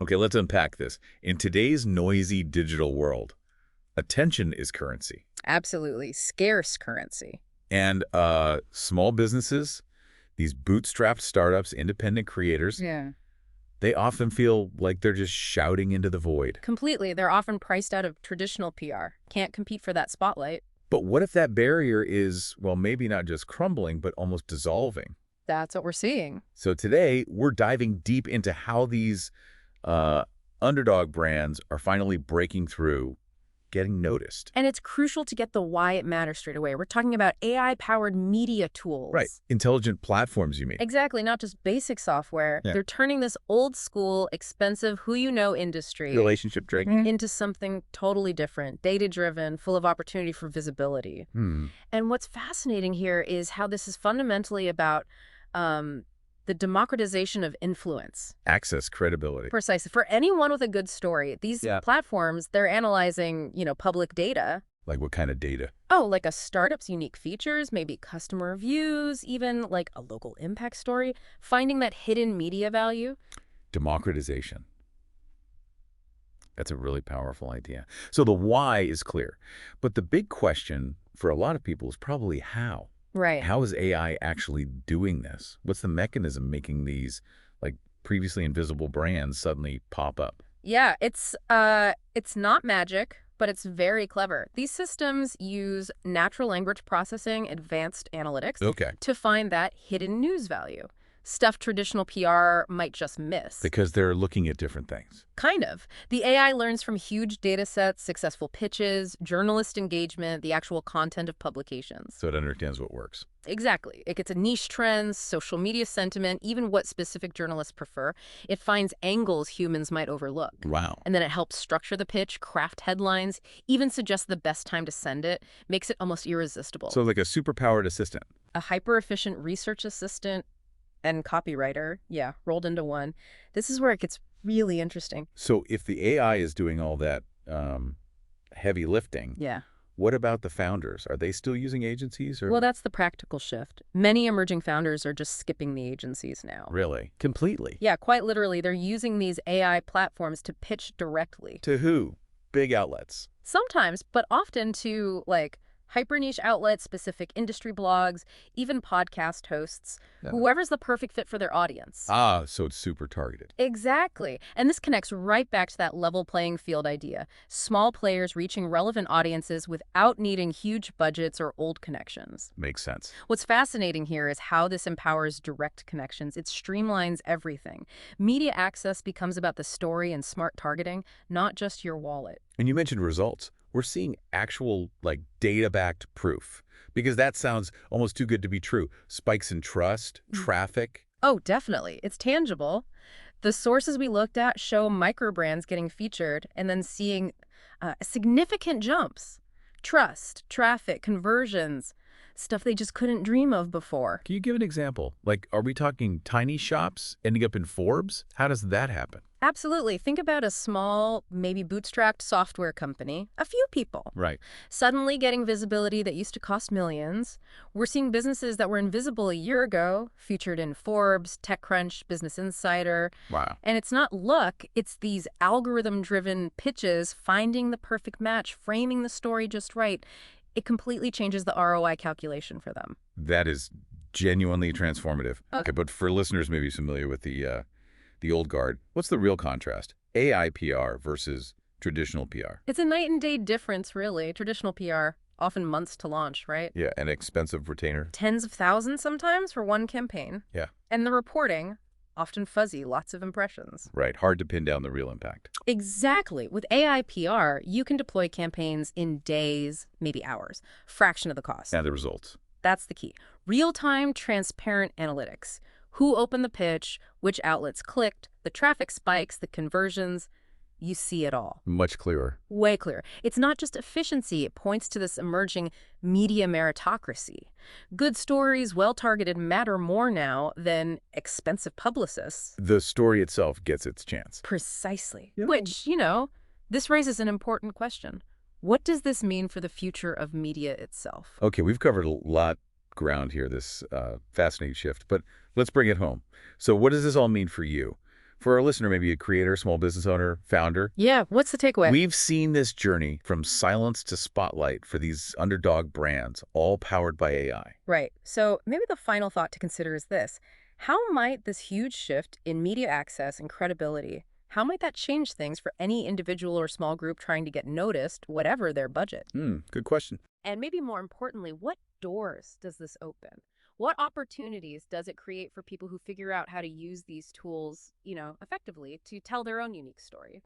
Okay, let's unpack this. In today's noisy digital world, attention is currency. Absolutely. Scarce currency. And small businesses, these bootstrapped startups, independent creators, Yeah. they often feel like they're just shouting into the void. Completely. They're often priced out of traditional PR. Can't compete for that spotlight. But what if that barrier is, well, maybe not just crumbling, but almost dissolving? That's what we're seeing. So today, we're diving deep into how these underdog brands are finally breaking through, getting noticed. And it's crucial to get the why it matters straight away. We're talking about AI-powered media tools. Right. Intelligent platforms, you mean? Exactly, not just basic software. Yeah. They're turning this old-school, expensive, who-you-know industry Relationship drinking. into something totally different, data-driven, full of opportunity for visibility. And what's fascinating here is how this is fundamentally about the democratization of influence. Access, credibility. Precisely. For anyone with a good story, these platforms, they're analyzing, public data. Like what kind of data? Oh, like a startup's unique features, maybe customer reviews, even like a local impact story, finding that hidden media value. Democratization. That's a really powerful idea. So the why is clear. But the big question for a lot of people is probably how. Right. How is AI actually doing this? What's the mechanism making these, like, previously invisible brands suddenly pop up? Yeah, it's not magic, but it's very clever. These systems use natural language processing, advanced analytics, to find that hidden news value. Stuff traditional PR might just miss. Because they're looking at different things. Kind of. The AI learns from huge data sets, successful pitches, journalist engagement, the actual content of publications. So it understands what works. Exactly. It gets a niche trends, social media sentiment, even what specific journalists prefer. It finds angles humans might overlook. Wow. And then it helps structure the pitch, craft headlines, even suggest the best time to send it, makes it almost irresistible. So like a superpowered assistant. A hyper-efficient research assistant and copywriter, rolled into one. This is where it gets really interesting. So if the AI is doing all that heavy lifting, what about the founders? Are they still using agencies? Or? Well, that's the practical shift. Many emerging founders are just skipping the agencies now. Really? Completely? Yeah, quite literally. They're using these AI platforms to pitch directly. To who? Big outlets? Sometimes, but often to, like, hyper-niche outlets, specific industry blogs, even podcast hosts, whoever's the perfect fit for their audience. Ah, so it's super targeted. Exactly. And this connects right back to that level playing field idea. Small players reaching relevant audiences without needing huge budgets or old connections. Makes sense. What's fascinating here is how this empowers direct connections. It streamlines everything. Media access becomes about the story and smart targeting, not just your wallet. And you mentioned results. We're seeing actual, like, data-backed proof. Because that sounds almost too good to be true. Spikes in trust, traffic. Oh, definitely. It's tangible. The sources we looked at show micro brands getting featured and then seeing significant jumps. Trust, traffic, conversions, stuff they just couldn't dream of before. Can you give an example? Like, are we talking tiny shops ending up in Forbes? How does that happen? Absolutely. Think about a small, maybe bootstrapped software company, a few people. Right. Suddenly getting visibility that used to cost millions. We're seeing businesses that were invisible a year ago, featured in Forbes, TechCrunch, Business Insider. Wow. And it's not luck, it's these algorithm-driven pitches, finding the perfect match, framing the story just right. It completely changes the ROI calculation for them. That is genuinely transformative. Okay, but for listeners maybe familiar with the old guard, what's the real contrast? AI PR versus traditional PR. It's a night and day difference, really. Traditional PR, often months to launch, right? Yeah, an expensive retainer. Tens of thousands sometimes for one campaign. Yeah. And the reporting, often fuzzy, lots of impressions. Right, hard to pin down the real impact. Exactly. With AI PR, you can deploy campaigns in days, maybe hours, fraction of the cost. And the results. That's the key. Real-time, transparent analytics. Who opened the pitch, which outlets clicked, the traffic spikes, the conversions. You see it all. Much clearer. Way clearer. It's not just efficiency. It points to this emerging media meritocracy. Good stories, well-targeted, matter more now than expensive publicists. The story itself gets its chance. Precisely. Yeah. Which, this raises an important question. What does this mean for the future of media itself? Okay, we've covered a lot ground here, this fascinating shift, but let's bring it home. So what does this all mean for you? For our listener, maybe a creator, small business owner, founder, Yeah, what's the takeaway? we've seen this journey from silence to spotlight for these underdog brands, all powered by AI. Right. So maybe the final thought to consider is this. How might this huge shift in media access and credibility, how might that change things for any individual or small group trying to get noticed, whatever their budget? Good question. And maybe more importantly, what doors does this open? What opportunities does it create for people who figure out how to use these tools, effectively to tell their own unique story?